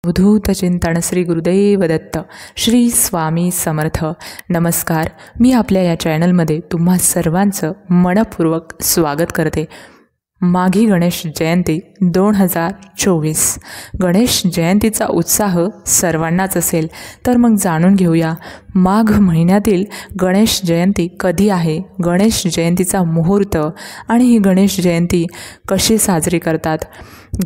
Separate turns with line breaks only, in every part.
अवधूत चिंतन श्री गुरुदेव दत्त श्री स्वामी समर्थ. नमस्कार. मी आपल्या या चॅनलमध्ये तुम्हा सर्वांचं मनपूर्वक स्वागत करते. माघी गणेश जयंती 2024. गणेश जयंतीचा उत्साह सर्वांनाच असेल, तर मग जाणून घेऊया माघ महिन्यातील गणेश जयंती कधी आहे, गणेश जयंतीचा मुहूर्त आणि ही गणेश जयंती कशी साजरी करतात.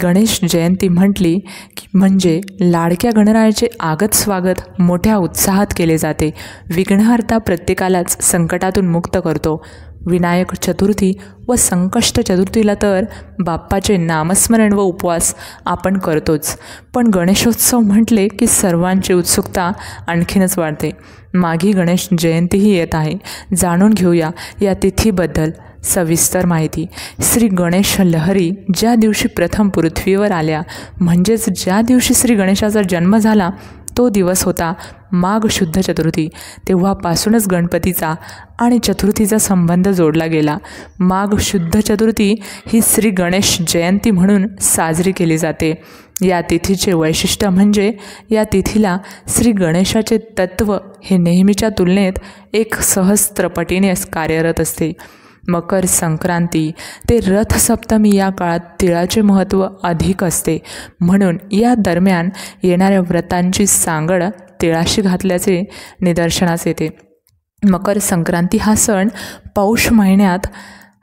गणेश जयंती म्हटली की म्हणजे लाडक्या गणरायाचे आगत स्वागत मोठ्या उत्साहात केले जाते. विघ्नहर्ता प्रत्येकालाच संकटातून मुक्त करतो. विनायक चतुर्थी व संकष्ट चतुर्थीला तर बाप्पाचे नामस्मरण व उपवास आपण करतोच, पण गणेशोत्सव म्हटले की सर्वांची उत्सुकता आणखीनच वाढते. माघी गणेश जयंतीही येत आहे. जाणून घेऊया या तिथीबद्दल सविस्तर माहिती. श्री गणेश लहरी ज्या दिवशी प्रथम पृथ्वीवर आल्या, म्हणजेच ज्या दिवशी श्री गणेशाचा जन्म झाला, तो दिवस होता माघ शुद्ध चतुर्थी. तेव्हापासूनच गणपतीचा आणि चतुर्थीचा संबंध जोडला गेला. माघ शुद्ध चतुर्थी ही श्री गणेश जयंती म्हणून साजरी केली जाते. या तिथीचे वैशिष्ट्य म्हणजे या तिथीला श्री गणेशाचे तत्त्व हे नेहमीच्या तुलनेत एक सहस्त्रपटीने कार्यरत असते. मकर संक्रांती ते रथसप्तमी या काळात तिळाचे महत्त्व अधिक असते, म्हणून या दरम्यान येणाऱ्या व्रतांची सांगड तिळाशी घातल्याचे निदर्शनास येते. मकर संक्रांती हा सण पौष महिन्यात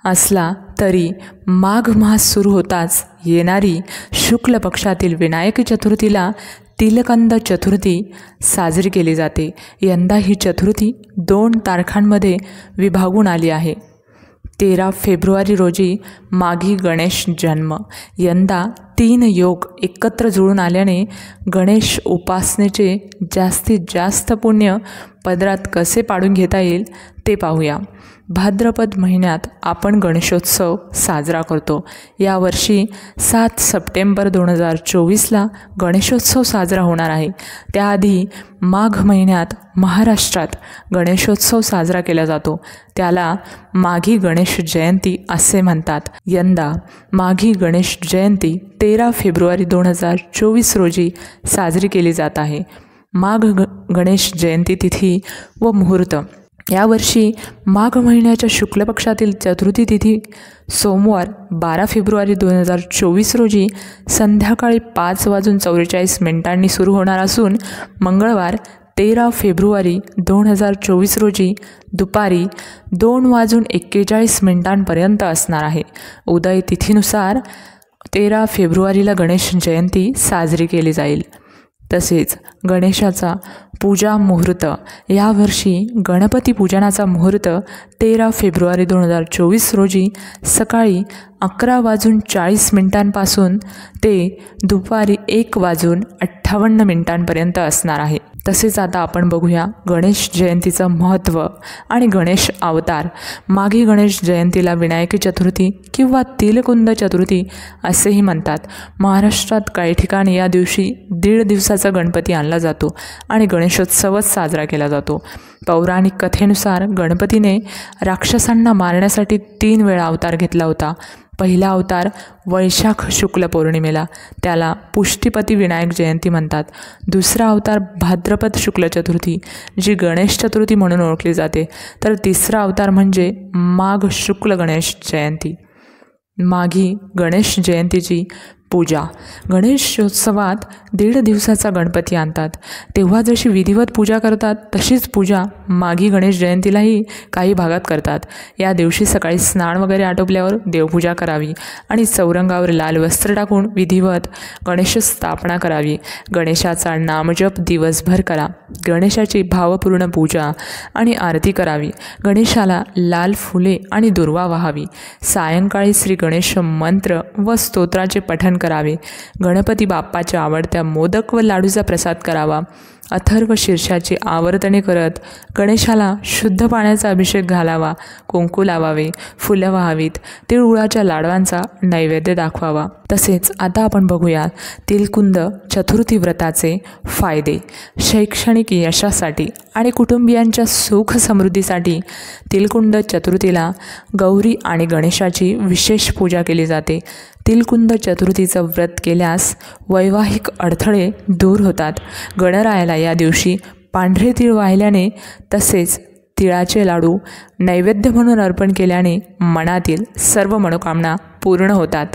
असला तरी माघ मास सुरू होताच येणारी शुक्ल पक्षातील विनायक चतुर्थीला तिलकंद चतुर्थी साजरी केली जाते. यंदा ही चतुर्थी 2 तारखांमध्ये विभागून आली आहे. 13 फेब्रुवारी रोजी माघी गणेश जन्म. यंदा 3 योग एकत्र जुळून आल्याने गणेश उपासनेचे जास्तीत जास्त पुण्य पदरात कसे पाडून घेता येईल ते पाहूया. भाद्रपद महिन्यात आपण गणेशोत्सव साजरा करतो. यावर्षी 7 सप्टेंबर 2024ला गणेशोत्सव साजरा होणार आहे. त्याआधी माघ महिन्यात महाराष्ट्रात गणेशोत्सव साजरा केला जातो. त्याला माघी गणेश जयंती असे म्हणतात. यंदा माघी गणेश जयंती 13 फेब्रुवारी 2024 रोजी साजरी केली जात आहे. माघ गणेश जयंती तिथी व मुहूर्त. यावर्षी माघ महिन्याच्या शुक्ल पक्षातील चतुर्थी तिथी सोमवार 12 फेब्रुवारी 2024 रोजी संध्याकाळी 5:44 सुरू होणार असून मंगळवार 13 फेब्रुवारी 2024 रोजी दुपारी 2:41 असणार आहे. उदय तिथीनुसार 13 फेब्रुवारीला गणेश जयंती साजरी केली जाईल. तसेच गणेशाचा पूजा मुहूर्त. यावर्षी गणपती पूजनाचा मुहूर्त 13 फेब्रुवारी 2024 रोजी सकाळी 11:40 ते दुपारी 1:58 असणार आहे. तसेच आता आपण बघूया गणेश जयंतीचं महत्त्व आणि गणेश अवतार. माघी गणेश जयंतीला विनायकी चतुर्थी किंवा तिलकुंद चतुर्थी असेही म्हणतात. महाराष्ट्रात काही ठिकाणी या दिवशी 1.5 दिवसाचा गणपती आणला जातो आणि गणेशोत्सवच साजरा केला जातो. पौराणिक कथेनुसार गणपतीने राक्षसांना मारण्यासाठी 3 वेळा अवतार घेतला होता. पहिला अवतार वैशाख शुक्ल पौर्णिमेला, त्याला पुष्टीपती विनायक जयंती म्हणतात. दुसरा अवतार भाद्रपद शुक्ल चतुर्थी, जी गणेश चतुर्थी म्हणून ओळखली जाते. तर तिसरा अवतार म्हणजे माघ शुक्ल गणेश जयंती. माघी गणेश जयंतीची पूजा. गणेशोत्सवात 1.5 दिवसाचा गणपती आणतात. तेव्हा जशी विधिवत पूजा करतात तशीच पूजा माघी गणेश जयंतीलाही काही भागात करतात. या दिवशी सकाळी स्नान वगैरे आटोपल्यावर देवपूजा करावी आणि चौरंगावर लाल वस्त्र टाकून विधिवत गणेश स्थापना करावी. गणेशाचा नामजप दिवसभर करा. गणेशाची भावपूर्ण पूजा आणि आरती करावी. गणेशाला लाल फुले आणि दुर्वा वाहावी. सायंकाळी श्री गणेश मंत्र व स्तोत्राचे पठण करावे. गणपती बाप्पाच्या आवडत्या मोदक व लाडूचा प्रसाद करावा. अथर्व शीर्षाची आवर्तने करत गणेशाला शुद्ध पाण्याचा अभिषेक घालावा. कुंकू लावावे. फुलं वाहावीत. तिळगुळाच्या लाडवांचा नैवेद्य दाखवावा. तसेच आता आपण बघूया तिलकुंद चतुर्थी व्रताचे फायदे. शैक्षणिक यशासाठी आणि कुटुंबियांच्या सुख समृद्धीसाठी तिलकुंद चतुर्थीला गौरी आणि गणेशाची विशेष पूजा केली जाते. तिलकुंद चतुर्थीचं व्रत केल्यास वैवाहिक अडथळे दूर होतात. गणरायाला या दिवशी पांढरे तीळ वाहिल्याने तसेच तिळाचे लाडू नैवेद्य म्हणून अर्पण केल्याने मनातील सर्व मनोकामना पूर्ण होतात.